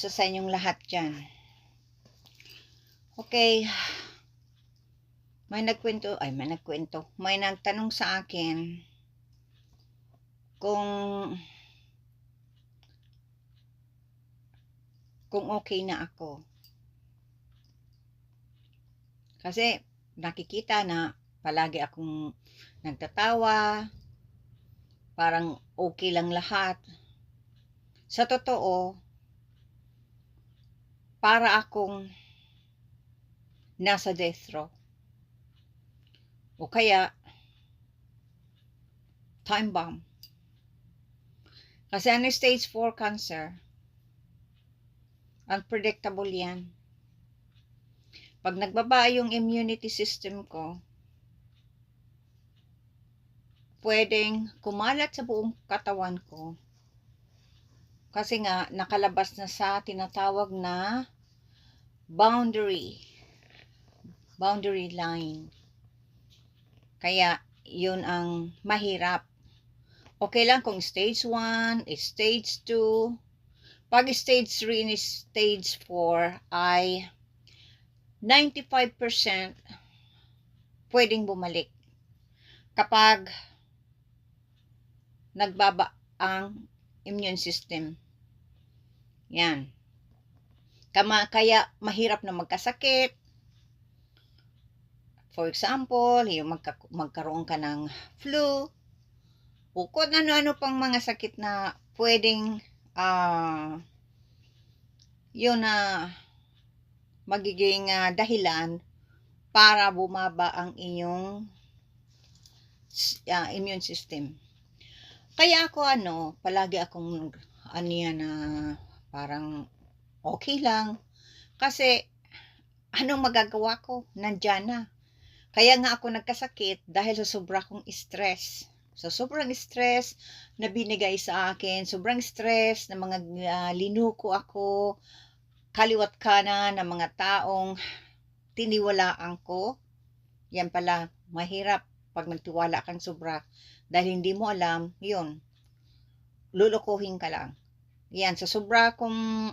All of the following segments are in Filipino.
Kamusta sa inyong lahat dyan? Okay, may nagtanong sa akin kung okay na ako. Kasi nakikita na palagi akong nagtatawa, parang okay lang lahat. Sa totoo, para akong nasa death row. O kaya, time bomb. Kasi ano stage 4 cancer, unpredictable yan. Pag nagbaba yung immunity system ko, pwedeng kumalat sa buong katawan ko. Kasi nga, nakalabas na sa tinatawag na boundary line. Kaya, yun ang mahirap. Okay lang kung stage 1, stage 2. Pag stage 3 and stage 4 ay 95% pwedeng bumalik kapag nagbaba ang immune system. Yan. Kaya mahirap na magkasakit. For example, yung magkaroon ka ng flu, o kung ano-ano pang mga sakit na pwedeng yun na magiging dahilan para bumaba ang inyong immune system. Kaya ako palagi akong na parang okay lang. Kasi anong magagawa ko? Nandyan na. Kaya nga ako nagkasakit dahil sa sobra kong stress. So, sobrang stress na binigay sa akin, sobrang stress na mga linuko ako, kaliwat kanan ng mga taong tiniwalaan ko. Yan pala, mahirap pag nagtiwala kang sobra. Dahil hindi mo alam, yun, lulukuhin ka lang. Yan, sa sobra kong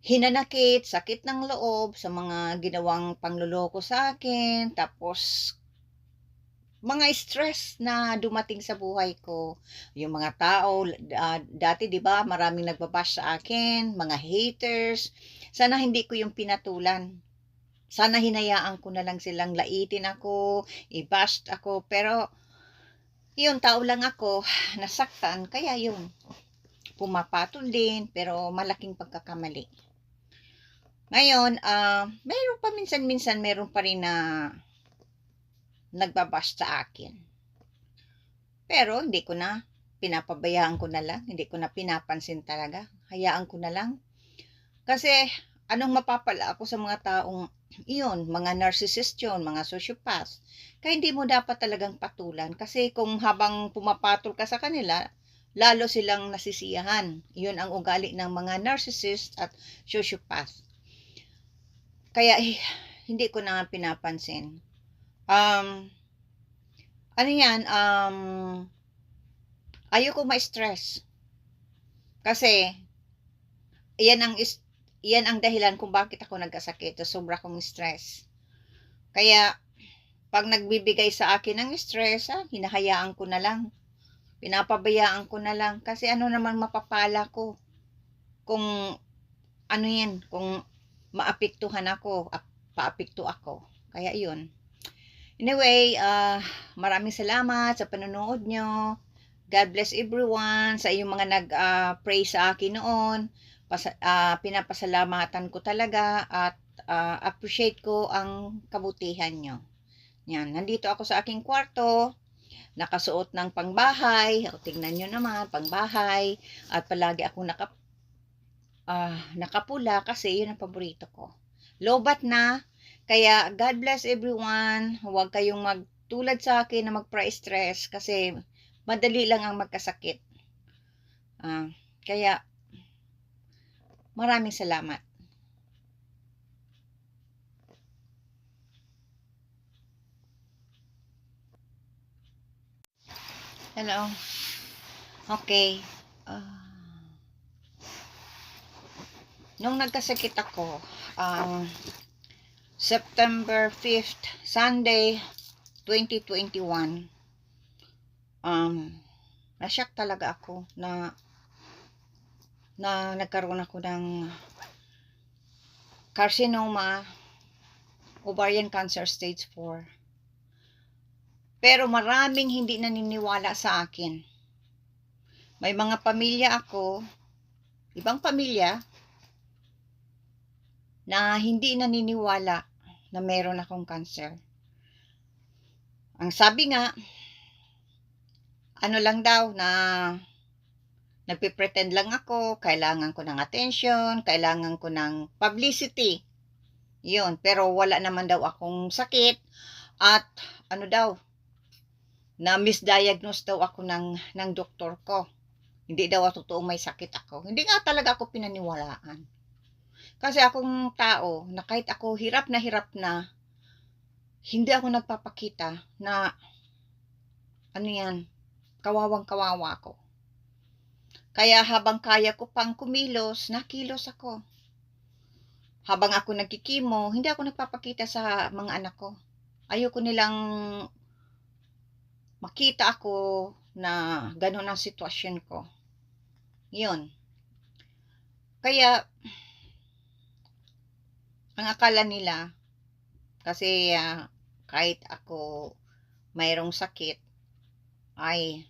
hinanakit, sakit ng loob sa mga ginawang pangluloko sa akin, tapos mga stress na dumating sa buhay ko. Yung mga tao, dati 'di ba, maraming nagbabash sa akin, mga haters. Sana hindi ko yung pinatulan. Sana hinayaan ko na lang silang laitin ako, i-bash ako, pero yun, tao lang ako, nasaktan, kaya yun, pumapatol din, pero malaking pagkakamali. Ngayon, mayroon pa minsan-minsan, mayroon pa rin na nagbabash sa akin. Pero hindi ko na, pinapabayaan ko na lang, hindi ko na pinapansin talaga. Hayaan ko na lang. Kasi anong mapapala ako sa mga taong iyon, mga narcissist yun, mga sociopath. Kaya hindi mo dapat talagang patulan. Kasi kung habang pumapatol ka sa kanila, lalo silang nasisiyahan. Iyon ang ugali ng mga narcissist at sociopath. Kaya hindi ko na pinapansin. Ayoko ma-stress. Kasi, yan ang dahilan kung bakit ako nagkasakit. Sobra kong stress. Kaya, pag nagbibigay sa akin ng stress, hinahayaan ko na lang. Pinapabayaan ko na lang. Kasi ano naman mapapala ko kung kung maapektuhan ako, paapekto ako. Kaya yun. Anyway, maraming salamat sa panonood nyo. God bless everyone. Sa inyong mga nag-pray sa akin noon. Pinapasalamatan ko talaga at appreciate ko ang kabutihan nyo. Yan, nandito ako sa aking kwarto. Nakasuot ng pangbahay. O, tingnan nyo naman, pangbahay. At palagi akong nakapula kasi yun ang paborito ko. Lobat na. Kaya God bless everyone. Huwag kayong magtulad sa akin na magpa-stress kasi madali lang ang magkasakit. Kaya maraming salamat. Hello. Okay. Nung nagkasakit ako, September 5th, Sunday, 2021, nashock talaga ako na nagkaroon ako ng carcinoma, ovarian cancer stage 4. Pero maraming hindi naniniwala sa akin. May mga pamilya ako, ibang pamilya, na hindi naniniwala na meron akong cancer. Ang sabi nga, ano lang daw na nagpe-pretend lang ako, kailangan ko ng attention, kailangan ko ng publicity. Yun, pero wala naman daw akong sakit at ano daw, na misdiagnose daw ako ng doktor ko. Hindi daw totoong may sakit ako. Hindi nga talaga ako pinaniwalaan. Kasi akong tao na kahit ako hirap na, hindi ako nagpapakita na ano yan, kawawang-kawawa ko. Kaya habang kaya ko pang kumilos, nakilos ako. Habang ako nagkikimo, hindi ako nagpapakita sa mga anak ko. Ayoko nilang makita ako na gano'n ang sitwasyon ko. Yun. Kaya, ang akala nila, kasi kahit ako mayroong sakit, ay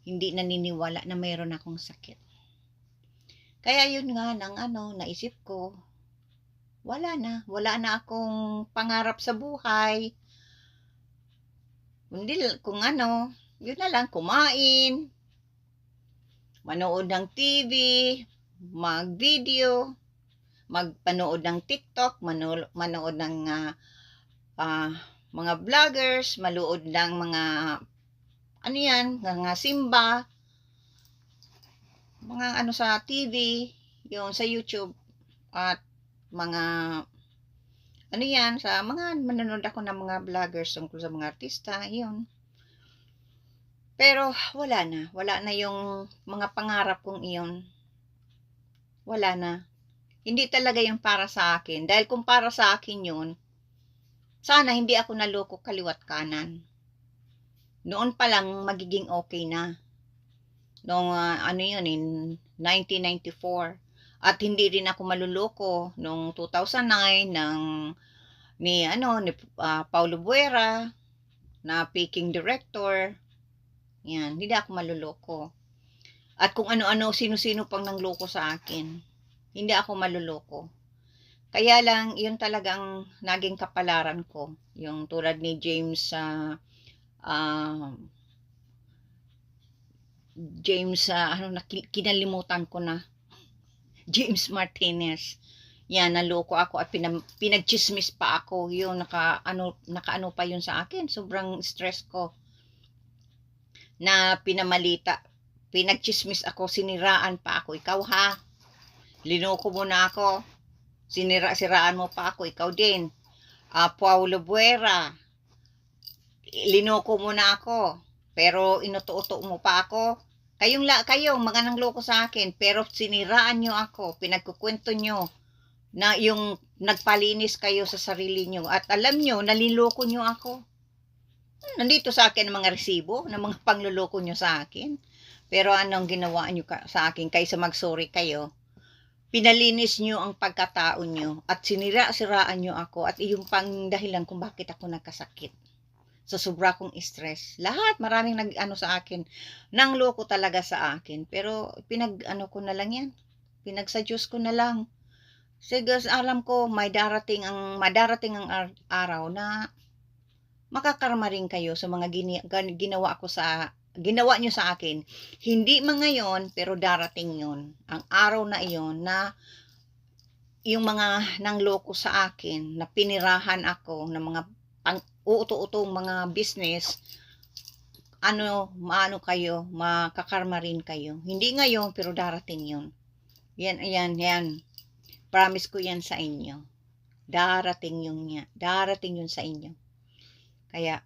hindi naniniwala na mayroon akong sakit. Kaya yun nga, naisip ko, wala na akong pangarap sa buhay. Hindi, yun na lang, kumain, manood ng TV, mag-video, magpanood ng TikTok, manood ng mga vloggers, manood ng mga mga simba, mga sa TV, yung sa YouTube, at mga sa mga manonood ako ng mga vloggers tungkol sa mga artista, yun. Pero wala na yung mga pangarap kong iyon. Wala na. Hindi talaga yung para sa akin. Dahil kung para sa akin yun, sana hindi ako naloko kaliwat kanan. Noon pa lang magiging okay na. Noong in 1994. At hindi rin ako maluloko noong 2009 ni Paulo Buera na Peking director. Yan, hindi ako maluloko. At kung ano-ano, sino-sino pang nangloko sa akin, hindi ako maluloko. Kaya lang, yun talagang naging kapalaran ko. Yung tulad ni James, kinalimutan ko na. James Martinez. Yan, naloko ako at pinagchismis pa ako. Yung nakaano pa yun sa akin. Sobrang stress ko. Na pinagchismis ako, siniraan pa ako. Ikaw ha? Linoko mo na ako. Siraan mo pa ako. Ikaw din. Paulo Buera. Linoko mo na ako. Pero inuto-uto mo pa ako. Kayong mga nangloko sa akin. Pero siniraan nyo ako. Pinagkukwento nyo na yung nagpalinis kayo sa sarili nyo. At alam nyo, naliloko nyo ako. Nandito sa akin ang mga resibo ng mga pangluloko nyo sa akin. Pero anong ginawa nyo sa akin kaysa mag-sorry kayo? Pinalinis nyo ang pagkatao nyo at sinira-siraan nyo ako at iyong pang dahilan kung bakit ako nagkasakit. Sa sobra kong stress. Lahat, maraming sa akin. Nangloko talaga sa akin. Pero ko na lang yan. Pinagsa Diyos ko na lang. Sige, alam ko madarating ang araw na makakarma rin kayo sa mga ginawa nyo sa akin. Hindi ngayon, pero darating yun. Ang araw na iyon na yung mga nangloko sa akin, na pinirahan ako ng mga uto-utong mga business, kayo, makakarma rin kayo. Hindi ngayon, pero darating yun. Yan. Promise ko yan sa inyo. Darating yun sa inyo. Kaya,